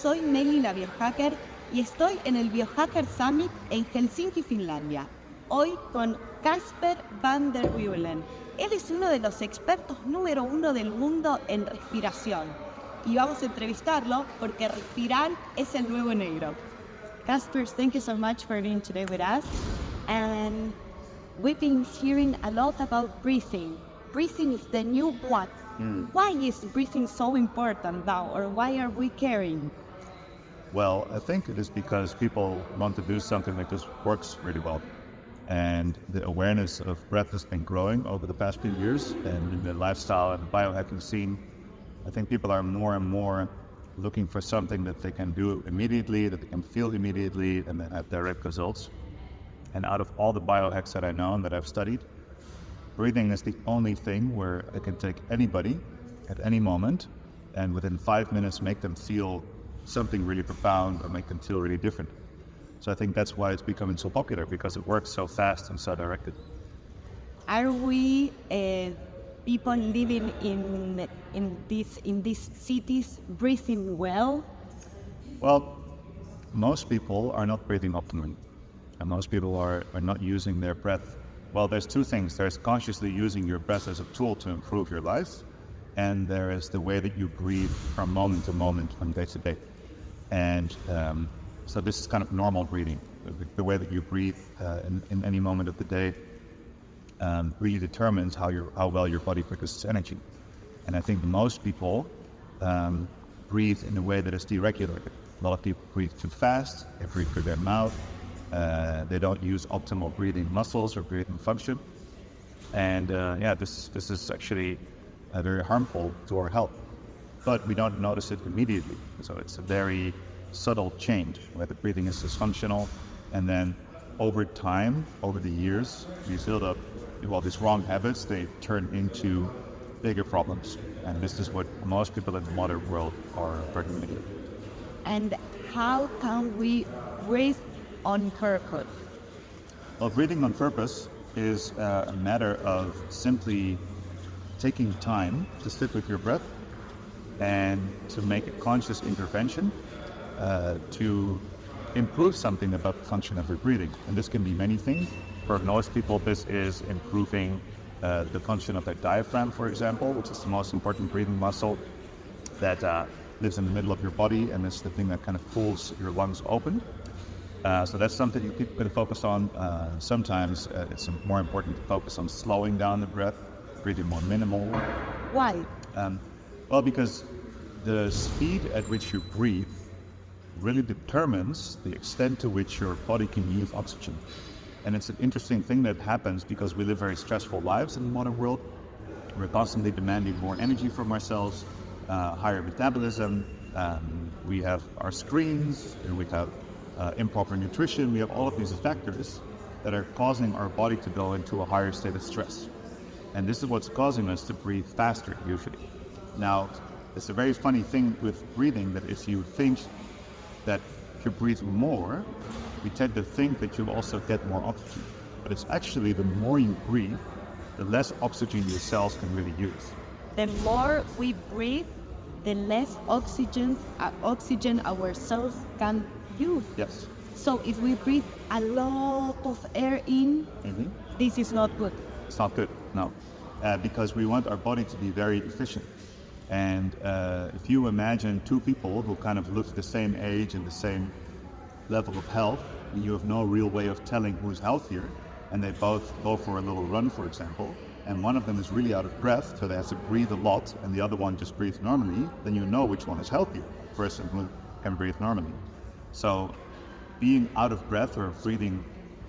soy Nelly la Biohacker y estoy en el Biohacker Summit en Helsinki, Finlandia. Hoy con Kasper Van Der Meulen. Él es uno de los expertos número 1 del mundo en respiración. Y vamos a entrevistarlo porque respirar es el nuevo negro. Kasper, thank you so much for being today with us. And we've been hearing a lot about breathing. Breathing is the new what? Why is breathing so important now, or why are we caring? Well, I think it is because people want to do something that just works really well. And the awareness of breath has been growing over the past few years, and in the lifestyle and biohacking scene, I think people are more and more looking for something that they can do immediately, that they can feel immediately, and then have direct results. And out of all the biohacks that I know and that I've studied, breathing is the only thing where I can take anybody at any moment and within 5 minutes make them feel something really profound or make them feel really different. So I think that's why it's becoming so popular, because it works so fast and so directed. Are we people living in these cities breathing well? Well, most people are not breathing optimally, and most people are not using their breath. Well, there's two things. There's consciously using your breath as a tool to improve your life, and there is the way that you breathe from moment to moment, from day to day. And so this is kind of normal breathing. The way that you breathe in any moment of the day really determines how well your body produces energy. And I think most people breathe in a way that is deregulated. A lot of people breathe too fast, they breathe through their mouth, they don't use optimal breathing muscles or breathing function. And this is actually very harmful to our health. But we don't notice it immediately. So it's a very subtle change where the breathing is dysfunctional, and then over time, over the years, we build up, these wrong habits, they turn into bigger problems. And this is what most people in the modern world are working with. And how can we breathe on purpose? Well, breathing on purpose is a matter of simply taking time to sit with your breath and to make a conscious intervention to improve something about the function of your breathing. And this can be many things. For most people, this is improving the function of their diaphragm, for example, which is the most important breathing muscle that lives in the middle of your body, and it's the thing that kind of pulls your lungs open. So that's something you people can focus on. Sometimes it's more important to focus on slowing down the breath, breathing more minimal. Why? Well, because the speed at which you breathe really determines the extent to which your body can use oxygen. And it's an interesting thing that happens because we live very stressful lives in the modern world. We're constantly demanding more energy from ourselves, higher metabolism, we have our screens, and we have improper nutrition. We have all of these factors that are causing our body to go into a higher state of stress. And this is what's causing us to breathe faster usually. Now, it's a very funny thing with breathing that if you think that if you breathe more, we tend to think that you'll also get more oxygen. But it's actually the more you breathe, the less oxygen your cells can really use. The more we breathe, the less oxygen our cells can use. Yes. So if we breathe a lot of air in, this is not good. It's not good, no. Because we want our body to be very efficient. And if you imagine two people who kind of look the same age and the same level of health, and you have no real way of telling who's healthier, and they both go for a little run, for example, and one of them is really out of breath, so they have to breathe a lot, and the other one just breathes normally, then you know which one is healthier, the person who can breathe normally. So being out of breath or breathing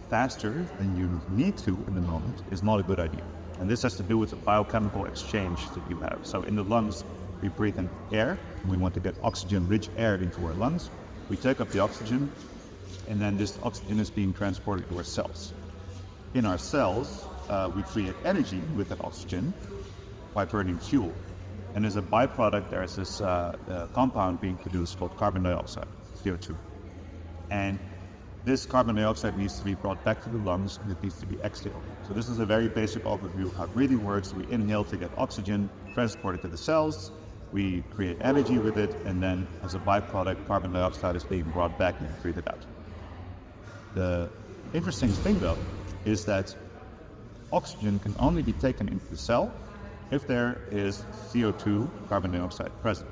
faster than you need to in the moment is not a good idea. And this has to do with the biochemical exchange that you have. So in the lungs, we breathe in air, and we want to get oxygen-rich air into our lungs. We take up the oxygen, and then this oxygen is being transported to our cells. In our cells, we create energy with that oxygen by burning fuel. And as a byproduct, there's this compound being produced called carbon dioxide, CO2. And this carbon dioxide needs to be brought back to the lungs, and it needs to be exhaled. So this is a very basic overview of how breathing works. We inhale to get oxygen, transport it to the cells, we create energy with it, and then as a byproduct, carbon dioxide is being brought back and breathed out. The interesting thing though is that oxygen can only be taken into the cell if there is CO2, carbon dioxide, present.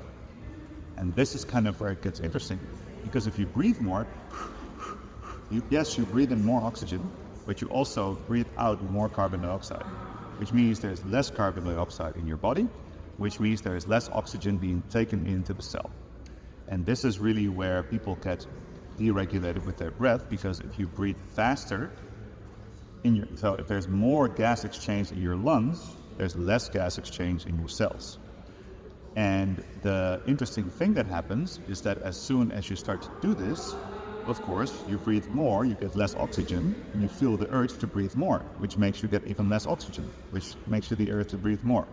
And this is kind of where it gets interesting, because if you breathe more, you breathe in more oxygen, but you also breathe out more carbon dioxide, which means there's less carbon dioxide in your body, which means there is less oxygen being taken into the cell. And this is really where people get deregulated with their breath, because if you breathe faster, so if there's more gas exchange in your lungs, there's less gas exchange in your cells. And the interesting thing that happens is that as soon as you start to do this, of course, you breathe more, you get less oxygen, and you feel the urge to breathe more, which makes you get even less oxygen, which makes you the urge to breathe more.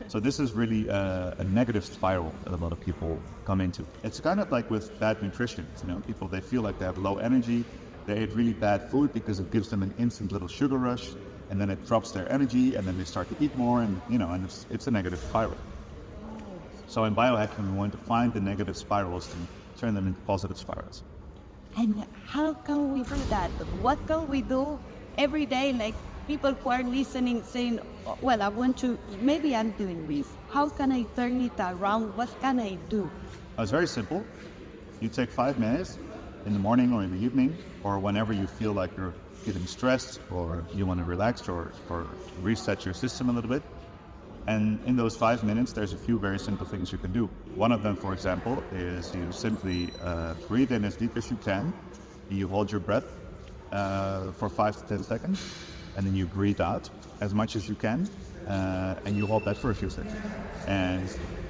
So this is really a negative spiral that a lot of people come into. It's kind of like with bad nutrition. People, they feel like they have low energy, they ate really bad food because it gives them an instant little sugar rush, and then it drops their energy, and then they start to eat more, and it's a negative spiral. So in biohacking, we want to find the negative spirals and turn them into positive spirals. And how can we do that? What can we do every day? Like people who are listening saying, well, maybe I'm doing this. How can I turn it around? What can I do? It's very simple. You take 5 minutes in the morning or in the evening, or whenever you feel like you're getting stressed or you want to relax or reset your system a little bit. And in those 5 minutes, there's a few very simple things you can do. One of them, for example, is you simply breathe in as deep as you can. You hold your breath for 5 to 10 seconds, and then you breathe out as much as you can, and you hold that for a few seconds. And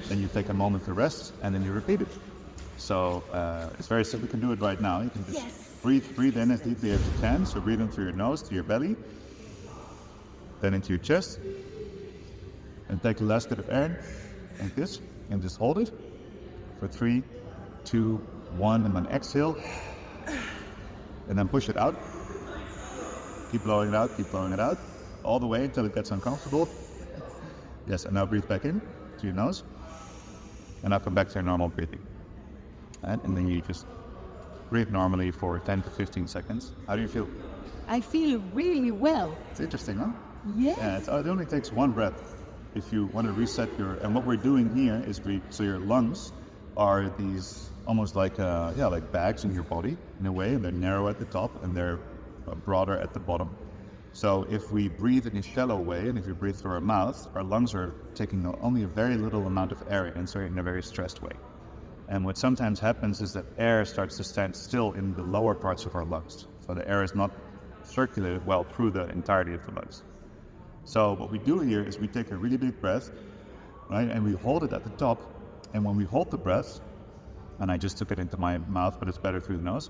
then you take a moment to rest, and then you repeat it. So it's very simple. You can do it right now. You can just breathe in as deeply as you can. So breathe in through your nose to your belly, then into your chest. And take the last bit of air like this, and just hold it for 3, 2, 1, and then exhale, and then push it out. Keep blowing it out, all the way until it gets uncomfortable. Yes, and now breathe back in to your nose, and now come back to your normal breathing. And then you just breathe normally for 10 to 15 seconds. How do you feel? I feel really well. It's interesting, huh? Yes. Yeah, it only takes one breath. If you want to reset and what we're doing here is so your lungs are these almost like bags in your body in a way, and they're narrow at the top and they're broader at the bottom. So if we breathe in a shallow way, and if you breathe through our mouth, our lungs are taking only a very little amount of air in, so in a very stressed way. And what sometimes happens is that air starts to stand still in the lower parts of our lungs. So the air is not circulated well through the entirety of the lungs. So what we do here is we take a really big breath, right, and we hold it at the top. And when we hold the breath, and I just took it into my mouth, but it's better through the nose.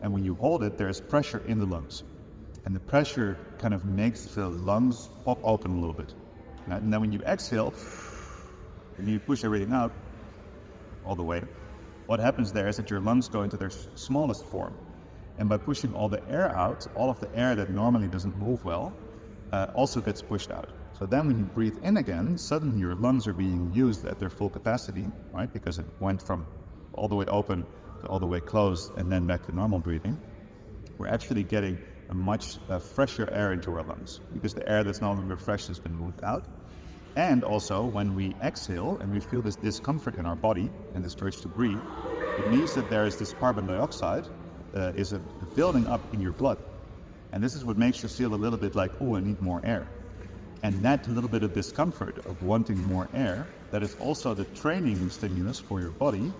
And when you hold it, there's pressure in the lungs. And the pressure kind of makes the lungs pop open a little bit. And then when you exhale, and you push everything out all the way, what happens there is that your lungs go into their smallest form. And by pushing all the air out, all of the air that normally doesn't move well, also gets pushed out. So then when you breathe in again, suddenly your lungs are being used at their full capacity, right? Because it went from all the way open to all the way closed and then back to normal breathing. We're actually getting a much fresher air into our lungs because the air that's no longer fresh has been moved out. And also when we exhale and we feel this discomfort in our body and this urge to breathe, it means that there is this carbon dioxide is building up in your blood. And this is what makes you feel a little bit like, oh, I need more air. And that little bit of discomfort of wanting more air, that is also the training stimulus for your body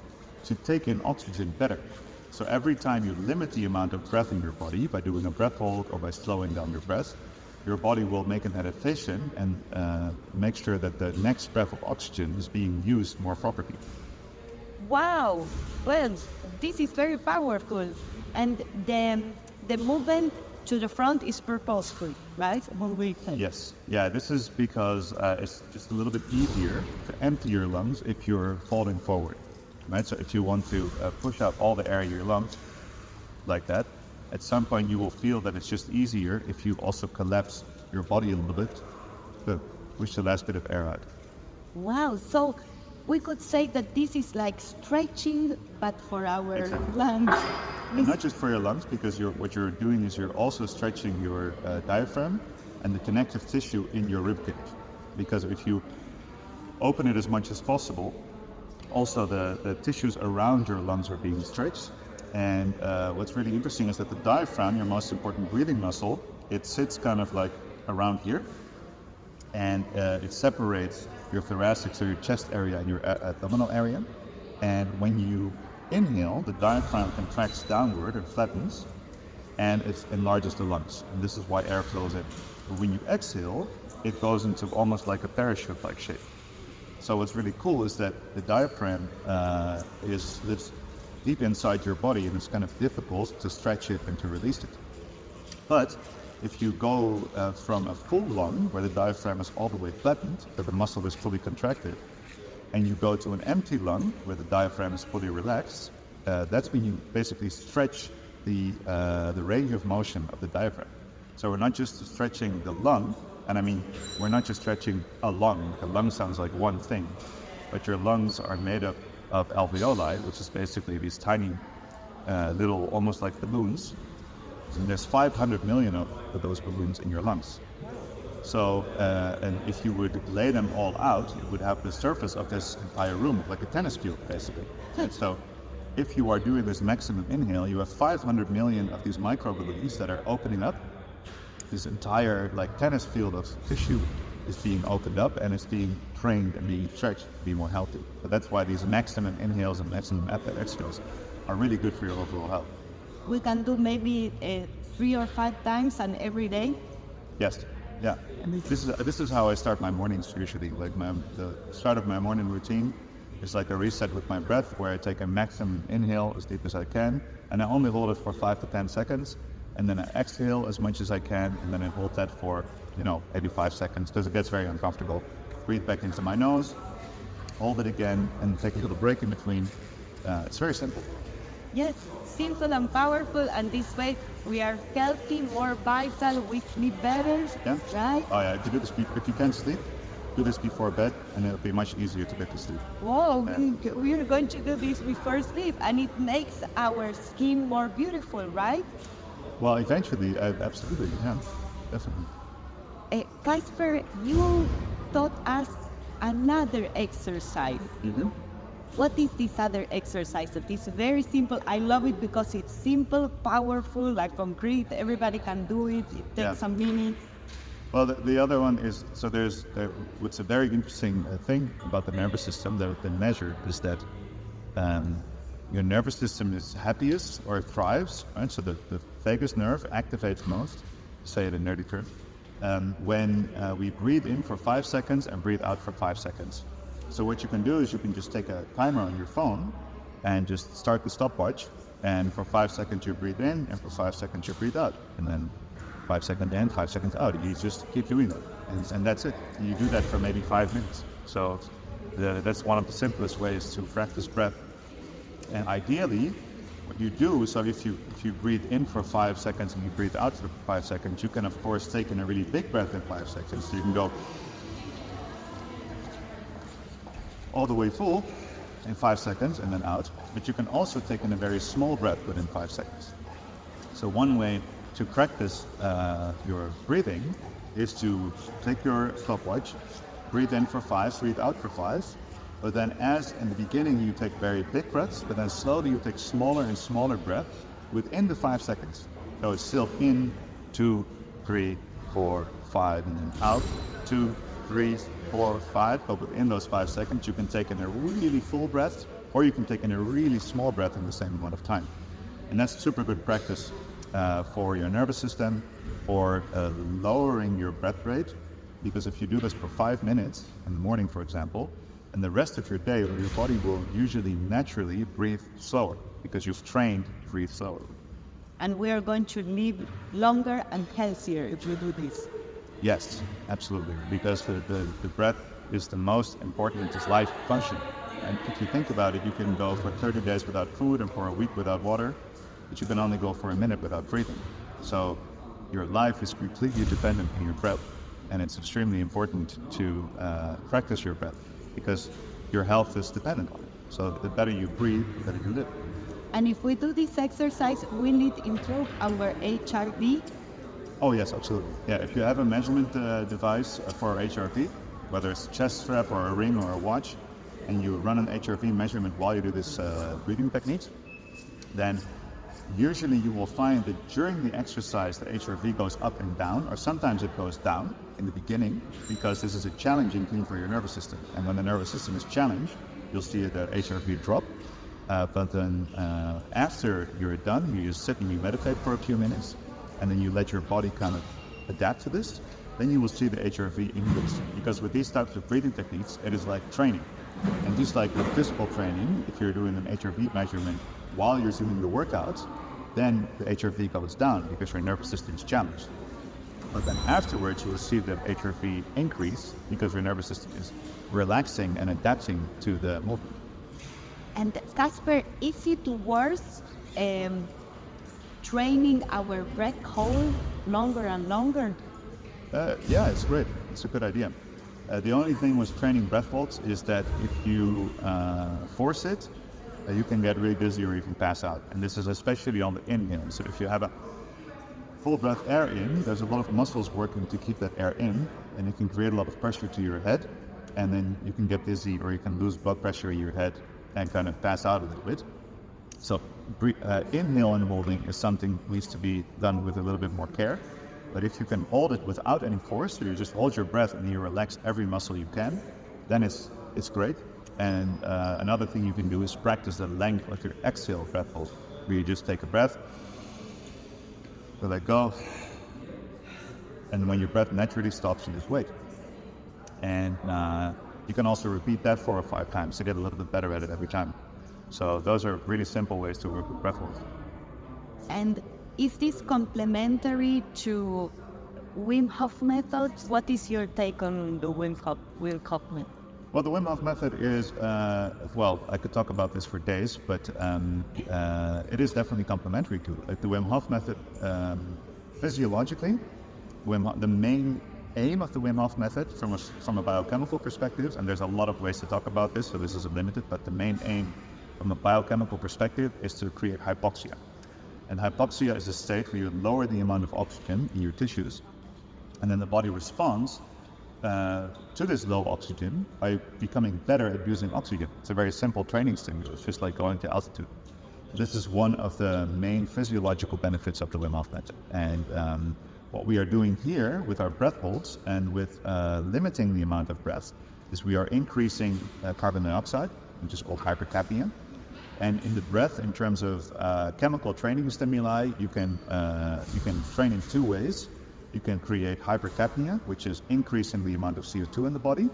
to take in oxygen better. So every time you limit the amount of breath in your body by doing a breath hold or by slowing down your breath, your body will make an adaptation and make sure that the next breath of oxygen is being used more properly. Wow, well, this is very powerful. And the movement to the front is purposeful, right? Yes. Yeah, this is because it's just a little bit easier to empty your lungs if you're falling forward, right? So if you want to push out all the air in your lungs like that, at some point you will feel that it's just easier if you also collapse your body a little bit to push the last bit of air out. Wow, so we could say that this is like stretching, but for our Exactly. lungs. And not just for your lungs, because what you're doing is you're also stretching your diaphragm and the connective tissue in your ribcage. Because if you open it as much as possible, also the tissues around your lungs are being stretched. And what's really interesting is that the diaphragm, your most important breathing muscle, it sits kind of like around here, and it separates your thoracic, so your chest area and your abdominal area. And when you inhale, the diaphragm contracts downward and flattens, and it enlarges the lungs. And this is why air flows in. But when you exhale, it goes into almost like a parachute-like shape. So what's really cool is that the diaphragm lives deep inside your body, and it's kind of difficult to stretch it and to release it. But if you go from a full lung, where the diaphragm is all the way flattened, so the muscle is fully contracted, and you go to an empty lung, where the diaphragm is fully relaxed, that's when you basically stretch the range of motion of the diaphragm. So we're not just stretching the lung, and I mean, we're not just stretching a lung. A lung sounds like one thing, but your lungs are made up of alveoli, which is basically these tiny little, almost like balloons. And there's 500 million of those balloons in your lungs. So, and if you would lay them all out, you would have the surface of this entire room, like a tennis field, basically. And so, if you are doing this maximum inhale, you have 500 million of these micro balloons that are opening up. This entire like tennis field of tissue is being opened up, and it's being trained and being stretched to be more healthy. So that's why these maximum inhales and maximum exhales are really good for your overall health. We can do maybe 3 or 5 times and every day. Yes. Yeah. This is how I start my mornings usually. Like the start of my morning routine is like a reset with my breath, where I take a maximum inhale as deep as I can, and I only hold it for 5 to 10 seconds, and then I exhale as much as I can, and then I hold that for, maybe 5 seconds, because it gets very uncomfortable. Breathe back into my nose, hold it again, and take a little break in between. It's very simple. Yes, simple and powerful, and this way we are healthy, more vital, we sleep better, Yeah. right? Oh yeah, if you can't sleep, do this before bed, and it'll be much easier to get to sleep. Whoa, we are going to do this before sleep, and it makes our skin more beautiful, right? Well, eventually, absolutely, yeah, definitely. Kasper, you taught us another exercise. Mm-hmm. What is this other exercise? That is very simple. I love it because it's simple, powerful, like concrete. Everybody can do it. It takes some minutes. Well, the other one is, so what's a very interesting thing about the nervous system that has been measured is that your nervous system is happiest or thrives, right? So the vagus nerve activates most, to say it in nerdy terms, when we breathe in for 5 seconds and breathe out for 5 seconds. So what you can do is you can just take a timer on your phone and just start the stopwatch, and for 5 seconds you breathe in, and for 5 seconds you breathe out, and then 5 seconds in, 5 seconds out. You just keep doing that, and that's it. You do that for maybe 5 minutes. So that's one of the simplest ways to practice breath. And ideally, what you do, so if you breathe in for 5 seconds and you breathe out for 5 seconds, you can of course take in a really big breath in 5 seconds. So you can go all the way full in 5 seconds and then out. But you can also take in a very small breath within 5 seconds. So one way to practice your breathing is to take your stopwatch, breathe in for 5, breathe out for 5. But then as in the beginning you take very big breaths, but then slowly you take smaller and smaller breaths within the 5 seconds. So it's still in 2, 3, 4, 5, and then out 2, 3, 4, 5. But within those 5 seconds you can take in a really full breath, or you can take in a really small breath in the same amount of time. And that's super good practice for your nervous system, for lowering your breath rate, because if you do this for 5 minutes in the morning, for example, and the rest of your day, your body will usually naturally breathe slower because you've trained to breathe slower. And we are going to live longer and healthier if we do this. Yes, absolutely, because the breath is the most important life function. And if you think about it, you can go for 30 days without food and for a week without water, but you can only go for a minute without breathing. So your life is completely dependent on your breath, and it's extremely important to practice your breath, because your health is dependent on it. So the better you breathe, the better you live. And if we do this exercise, will it improve our HRV? Oh yes, absolutely. Yeah, if you have a measurement device for HRV, whether it's a chest strap or a ring or a watch, and you run an HRV measurement while you do this breathing technique, then usually you will find that during the exercise the HRV goes up and down, or sometimes it goes down in the beginning, because this is a challenging thing for your nervous system. And when the nervous system is challenged, you'll see the HRV drop. But then after you're done, you just sit and you meditate for a few minutes, and then you let your body kind of adapt to this, then you will see the HRV increase. Because with these types of breathing techniques, it is like training. And just like with physical training, if you're doing an HRV measurement while you're doing the workouts, then the HRV goes down because your nervous system is challenged. But then afterwards, you will see the HRV increase because your nervous system is relaxing and adapting to the movement. And Kasper, is it worse training our breath hold longer and longer? Yeah, it's great. It's a good idea. The only thing with training breath holds is that if you force it, you can get really dizzy or even pass out. And this is especially on the inhale. So if you have a full breath air in, there's a lot of muscles working to keep that air in, and it can create a lot of pressure to your head, and then you can get dizzy or you can lose blood pressure in your head and kind of pass out a little bit. So inhale and holding is something that needs to be done with a little bit more care. But if you can hold it without any force, so you just hold your breath and you relax every muscle you can, then it's great. And another thing you can do is practice the length of your exhale breath hold, where you just take a breath, let go, and when your breath naturally stops, you just wait. And you can also repeat that 4 or 5 times to get a little bit better at it every time. So those are really simple ways to work with breath hold. And is this complementary to Wim Hof methods? What is your take on the Wim Hof method? Well, the Wim Hof method is, well, I could talk about this for days, but it is definitely complementary to it. Like the Wim Hof method, physiologically, the main aim of the Wim Hof method from a biochemical perspective, and there's a lot of ways to talk about this, so this is limited, but the main aim from a biochemical perspective is to create hypoxia. And hypoxia is a state where you lower the amount of oxygen in your tissues, and then the body responds to this low oxygen by becoming better at using oxygen. It's a very simple training stimulus, it's just like going to altitude. This is one of the main physiological benefits of the Wim Hof method. And what we are doing here with our breath holds and with limiting the amount of breath is we are increasing carbon dioxide, which is called hypercapnia. And in the breath, in terms of chemical training stimuli, you can train in 2 ways. You can create hypercapnia, which is increasing the amount of CO2 in the body,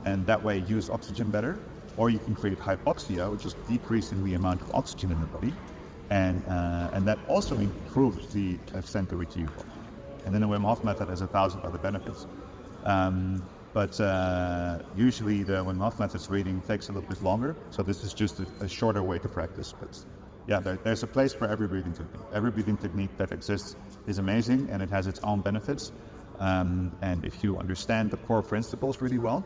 and that way use oxygen better. Or you can create hypoxia, which is decreasing the amount of oxygen in the body, and that also improves the extent to which you use oxygen. And then the Wim Hof method has 1,000 other benefits. But usually the Wim Hof method's reading takes a little bit longer, so this is just a shorter way to practice. But yeah, there's a place for every breathing technique. Every breathing technique that exists is amazing, and it has its own benefits. And if you understand the core principles really well,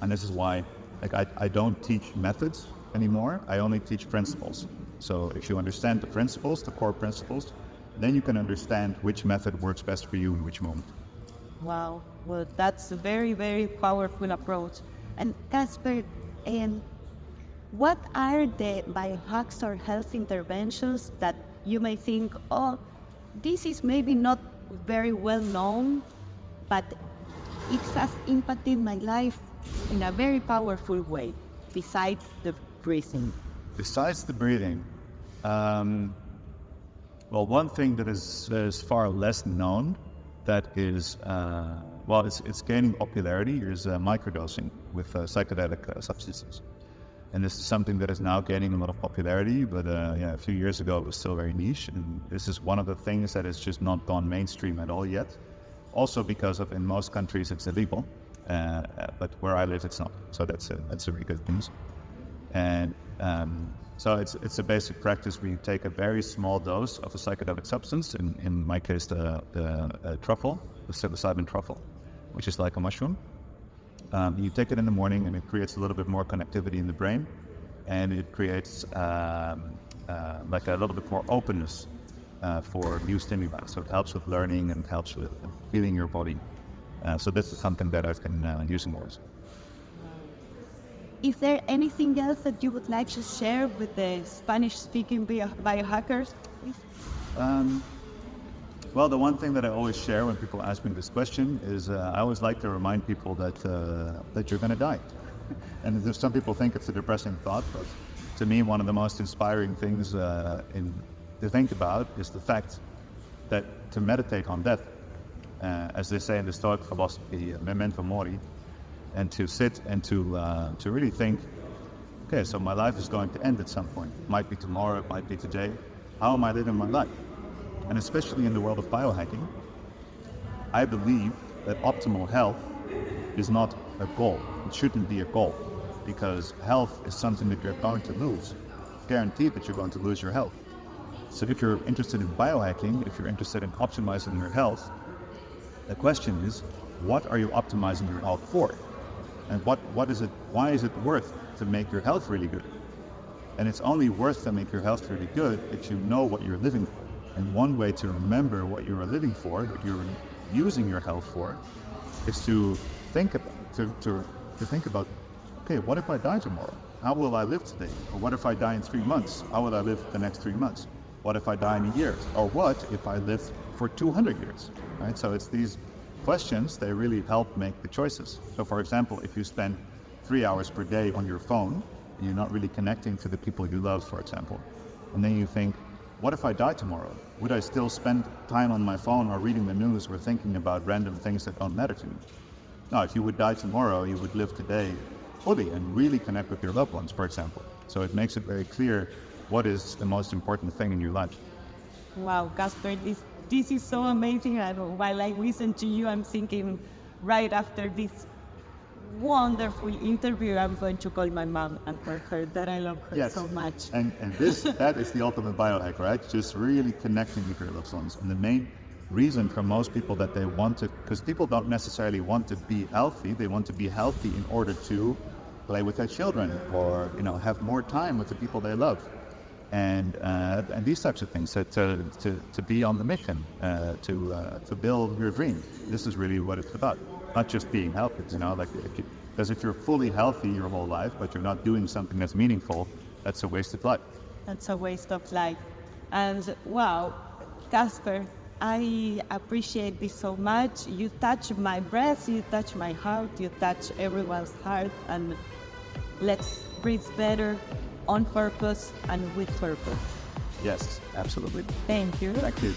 and this is why I don't teach methods anymore, I only teach principles. So if you understand the principles, the core principles, then you can understand which method works best for you in which moment. Wow, well, that's a very, very powerful approach. And Kasper, what are the biohacks or health interventions that you may think, oh, this is maybe not very well known, but it has impacted my life in a very powerful way, besides the breathing? Besides the breathing, well, one thing that is far less known that is, well, it's gaining popularity is microdosing with psychedelic substances. And this is something that is now gaining a lot of popularity, but yeah, a few years ago it was still very niche, and this is one of the things that has just not gone mainstream at all yet. Also because of, in most countries it's illegal, but where I live it's not, so that's a really good news. And so it's a basic practice where you take a very small dose of a psychedelic substance, in my case the truffle, the psilocybin truffle, which is like a mushroom. You take it in the morning and it creates a little bit more connectivity in the brain, and it creates like a little bit more openness for new stimuli. So it helps with learning and helps with feeling your body. So this is something that I've been using more. Is there anything else that you would like to share with the Spanish-speaking biohackers? Well, the one thing that I always share when people ask me this question is I always like to remind people that you're going to die. And some people think it's a depressing thought, but to me, one of the most inspiring things to think about is the fact that to meditate on death, as they say in the Stoic philosophy, memento mori, and to sit and to really think, okay, so my life is going to end at some point. It might be tomorrow, it might be today. How am I living my life? And especially in the world of biohacking, I believe that optimal health is not a goal. It shouldn't be a goal, because health is something that you're going to lose. It's guaranteed that you're going to lose your health. So if you're interested in biohacking, if you're interested in optimizing your health, the question is, what are you optimizing your health for? And why is it worth to make your health really good? And it's only worth to make your health really good if you know what you're living for. And one way to remember what you are living for, what you're using your health for, is to think about, okay, what if I die tomorrow? How will I live today? Or what if I die in 3 months? How will I live the next 3 months? What if I die in a year? Or what if I live for 200 years? Right? So it's these questions, they really help make the choices. So for example, if you spend 3 hours per day on your phone, and you're not really connecting to the people you love, for example, and then you think, what if I die tomorrow? Would I still spend time on my phone or reading the news or thinking about random things that don't matter to me? No, if you would die tomorrow, you would live today fully and really connect with your loved ones, for example. So it makes it very clear what is the most important thing in your life. Wow, Kasper, this is so amazing. And while I listen to you, I'm thinking right after this wonderful interview, I'm going to call my mom and tell her that I love her so much. And that is the ultimate biohack, right? Just really connecting with your loved ones. And the main reason for most people that they want to, because people don't necessarily want to be healthy, they want to be healthy in order to play with their children or have more time with the people they love. And these types of things, to be on the mission, to build your dream. This is really what it's about. Not just being healthy, because if you're fully healthy your whole life, but you're not doing something that's meaningful, that's a waste of life. That's a waste of life. And wow, Kasper, I appreciate this so much. You touch my breath, you touch my heart, you touch everyone's heart, and let's breathe better on purpose and with purpose. Yes, absolutely. Thank you. Thank you.